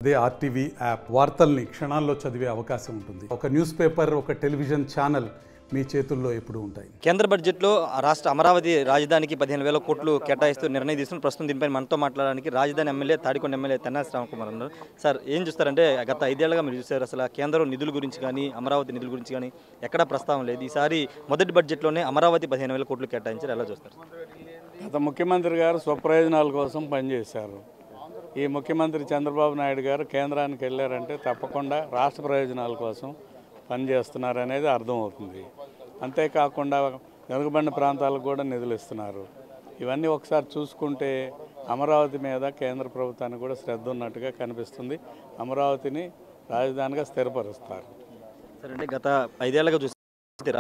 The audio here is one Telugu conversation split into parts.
అదే ఆర్టీవీ యాప్ వార్తల్ని క్షణాల్లో చదివే అవకాశం ఉంటుంది. ఒక న్యూస్ పేపర్, ఒక టెలివిజన్ ఛానల్ మీ చేతుల్లో ఎప్పుడూ ఉంటాయి. కేంద్ర బడ్జెట్లో రాష్ట్ర అమరావతి రాజధానికి 15,000 కోట్లు కేటాయిస్తూ నిర్ణయం తీసుకుని ప్రస్తుతం దీనిపై మనతో మాట్లాడడానికి రాజధాని ఎమ్మెల్యే తాడికొండ ఎమ్మెల్యే తెనాలి శ్రావణకుమార్ ఉన్నారు. సార్, ఏం చూస్తారంటే గత 5 ఏళ్లుగా మీరు చూసారు, అసలు కేంద్రం నిధుల గురించి కానీ అమరావతి నిధుల గురించి కానీ ఎక్కడా ప్రస్తావన లేదు. ఈసారి మొదటి బడ్జెట్లోనే అమరావతి 15,000 కోట్లు కేటాయించారు. ఎలా చూస్తారు? గత ముఖ్యమంత్రి గారు స్వప్రయోజనాల కోసం పనిచేశారు. ఈ ముఖ్యమంత్రి చంద్రబాబు నాయుడు గారు కేంద్రానికి వెళ్ళారంటే తప్పకుండా రాష్ట్ర ప్రయోజనాల కోసం పనిచేస్తున్నారు అనేది అర్థమవుతుంది. అంతేకాకుండా వెనుకబడిన ప్రాంతాలకు కూడా నిధులు ఇస్తున్నారు. ఇవన్నీ ఒకసారి చూసుకుంటే అమరావతి మీద కేంద్ర ప్రభుత్వానికి కూడా శ్రద్ధ ఉన్నట్టుగా కనిపిస్తుంది. అమరావతిని రాజధానిగా స్థిరపరుస్తారు. సరే, అంటే గత 5 ఏళ్లుగా చూస్తే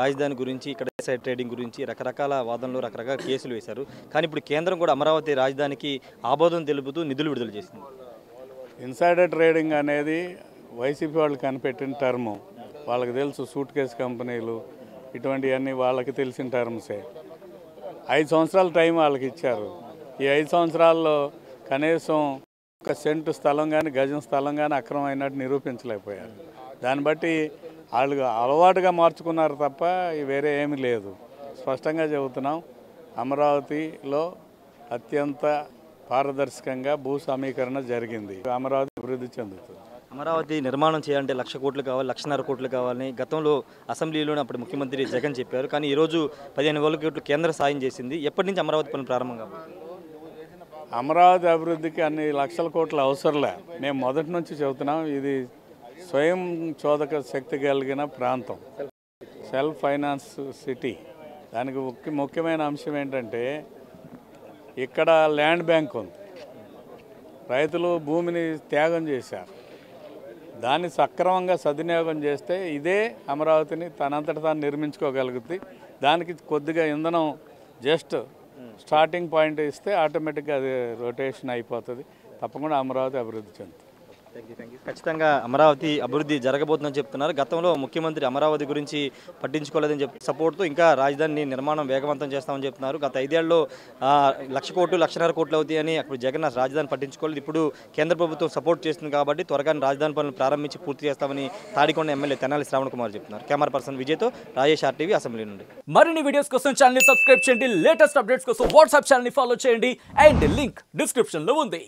రాజధాని గురించి, ఇక్కడ సైడ్ ట్రేడింగ్ గురించి రకరకాల వాదనలు, రకరకాల కేసులు వేశారు. కానీ ఇప్పుడు కేంద్రం కూడా అమరావతి రాజధానికి ఆమోదం తెలుపుతూ నిధులు విడుదల చేసింది. ఇన్సైడర్ ట్రేడింగ్ అనేది వైసీపీ వాళ్ళు కనిపెట్టిన టర్ము. వాళ్ళకి తెలుసు, సూట్ కేసు కంపెనీలు ఇటువంటివన్నీ వాళ్ళకి తెలిసిన టర్మ్సే. 5 సంవత్సరాల టైం వాళ్ళకి ఇచ్చారు. ఈ 5 సంవత్సరాల్లో కనీసం ఒక సెంటు స్థలం కానీ గజం స్థలం కానీ అక్రమమైనట్టు నిరూపించలేకపోయారు. దాన్ని బట్టి వాళ్ళు అలవాటుగా మార్చుకున్నారు తప్ప వేరే ఏమీ లేదు. స్పష్టంగా చెబుతున్నాం, అమరావతిలో అత్యంత పారదర్శకంగా భూ సమీకరణ జరిగింది. అమరావతి అభివృద్ధి చెందుతుంది. అమరావతి నిర్మాణం చేయాలంటే 1,00,000 కోట్లు కావాలి, 1,50,000 కోట్లు కావాలని గతంలో అసెంబ్లీలోనే అప్పుడు ముఖ్యమంత్రి జగన్ చెప్పారు. కానీ ఈరోజు 15,000 కోట్లు కేంద్ర సాయం చేసింది. ఎప్పటి నుంచి అమరావతి పనులు ప్రారంభం కావాలి? అమరావతి అభివృద్ధికి అన్ని లక్షల కోట్లు అవసరంలే. మేము మొదటి నుంచి చెబుతున్నాం, ఇది స్వయం చోదక శక్తి కలిగిన ప్రాంతం, సెల్ఫ్ ఫైనాన్స్ సిటీ. దానికి ముఖ్యమైన అంశం ఏంటంటే ఇక్కడ ల్యాండ్ బ్యాంక్ ఉంది. రైతులు భూమిని త్యాగం చేశారు. దాన్ని సక్రమంగా సద్వినియోగం చేస్తే ఇదే అమరావతిని తనంతట తాను నిర్మించుకోగలుగుతుంది. దానికి కొద్దిగా ఇంధనం జస్ట్ స్టార్టింగ్ పాయింట్ ఇస్తే ఆటోమేటిక్గా అది రొటేషన్ అయిపోతుంది. తప్పకుండా అమరావతి అభివృద్ధి చెందుతుంది. ఖచ్చితంగా అమరావతి అభివృద్ధి జరగబోతుందని చెప్తున్నారు. గతంలో ముఖ్యమంత్రి అమరావతి గురించి పట్టించుకోలేదని సపోర్ట్తో ఇంకా రాజధాని నిర్మాణం వేగవంతం చేస్తామని చెప్తున్నారు. గత 5 ఏళ్లలో 1,00,000 కోట్లు, 1,50,000 కోట్లు అవుతాయని అప్పుడు జగన్ రాజధాని పట్టించుకోలేదు. ఇప్పుడు కేంద్ర ప్రభుత్వం సపోర్ట్ చేస్తుంది కాబట్టి త్వరగా రాజధాని పనులు ప్రారంభించి పూర్తి చేస్తామని తాడికొండ ఎమ్మెల్యే తెనాలి శ్రావణకుమార్ చెప్తున్నారు. కెమెరా పర్సన్ విజయ్తో రాజేష్, RTV అసెంబ్లీ నుండి. మరిన్ని వీడియోస్ కోసం ఛానల్ సబ్స్క్రైబ్ చేయండి. లేటెస్ట్ అప్డేట్స్ కోసం వాట్సాప్ ఛానల్ ఫాలో చేయండి. అండ్ లింక్ డిస్క్రిప్షన్ లో ఉంది.